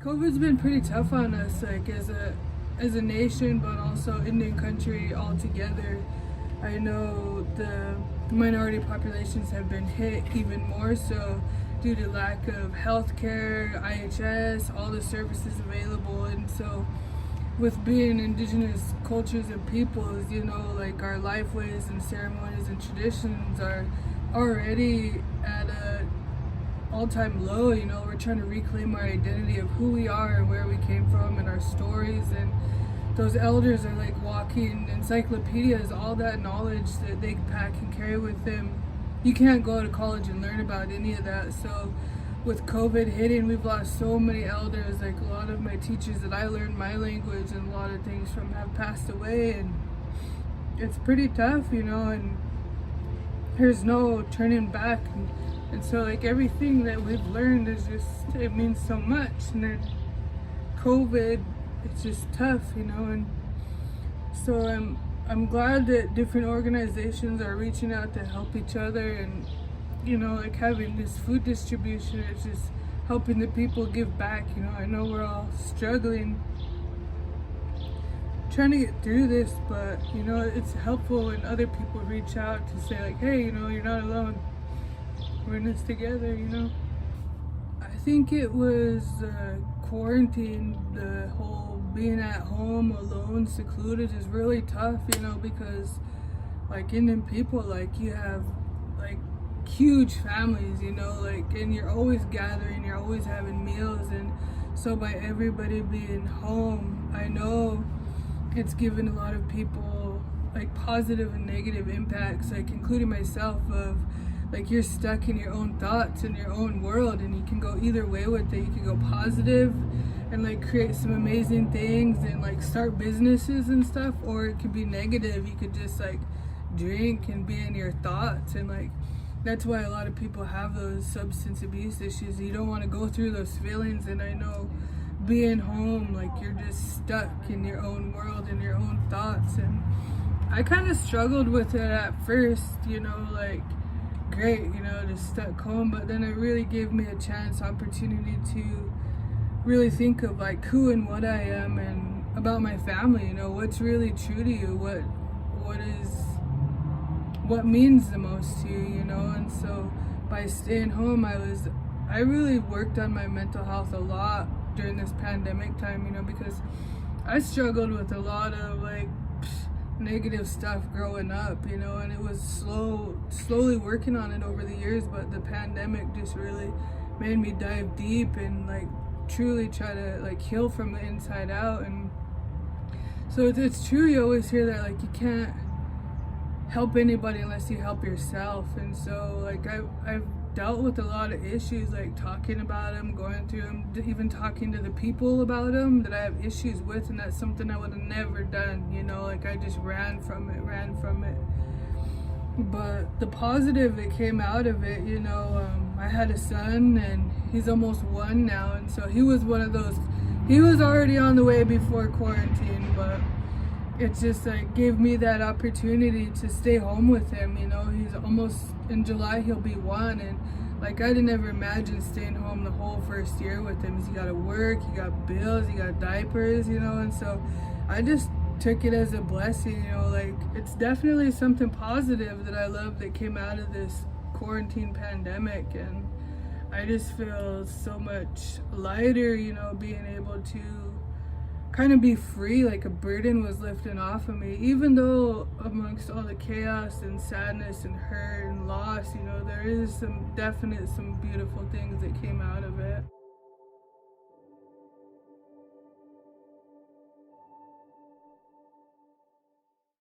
COVID's been pretty tough on us, like as a nation, but also Indian country altogether. I know the minority populations have been hit even more so due to lack of healthcare, IHS, all the services available, and so with being indigenous cultures and peoples, like our lifeways and ceremonies and traditions are already at a all-time low. We're trying to reclaim our identity of who we are and where we came from and our stories, and those elders are like walking encyclopedias, all that knowledge that they pack and carry with them. You can't go to college and learn about any of that. So with COVID hitting, we've lost so many elders. Like a lot of my teachers that I learned my language and a lot of things from have passed away, and it's pretty tough, and there's no turning back. And so like everything that we've learned is just, it means so much. And then COVID, it's just tough, and so I'm glad that different organizations are reaching out to help each other, and like having this food distribution is just helping the people give back. I know we're all struggling trying to get through this, but it's helpful when other people reach out to say like, hey, you're not alone, we're in this together. I think it was quarantine, the whole being at home alone, secluded is really tough, because like Indian people, like you have like huge families, like, and you're always gathering, you're always having meals, and so by everybody being home, I know it's given a lot of people like positive and negative impacts, like including myself, of like you're stuck in your own thoughts and your own world, and you can go either way with it. You can go positive and like create some amazing things and like start businesses and stuff, or it could be negative. You could just like drink and be in your thoughts, and like that's why a lot of people have those substance abuse issues. You don't want to go through those feelings, and I know being home, like you're just stuck in your own world and your own thoughts, and I kind of struggled with it at first, like great, just stuck home, but then it really gave me a opportunity to really think of like who and what I am and about my family, what's really true to you, what means the most to you, and so by staying home, I really worked on my mental health a lot during this pandemic time, because I struggled with a lot of like negative stuff growing up, and it was slowly working on it over the years, but the pandemic just really made me dive deep and like truly try to like heal from the inside out. And so it's true, you always hear that like you can't help anybody unless you help yourself, and so like I've dealt with a lot of issues, like talking about them, going through them, even talking to the people about them that I have issues with, and that's something I would have never done, like I just ran from it. But the positive that came out of it, I had a son and he's almost 1 now, and so he was one of those, he was already on the way before quarantine, but it just like gave me that opportunity to stay home with him. He's almost, in July he'll be 1, and like I didn't ever imagine staying home the whole first year with him. You gotta work, you got bills, you got diapers, and so I just took it as a blessing. Like it's definitely something positive that I love that came out of this quarantine pandemic, and I just feel so much lighter, being able to kind of be free, like a burden was lifted off of me, even though amongst all the chaos and sadness and hurt and loss, there is some beautiful things that came out of it.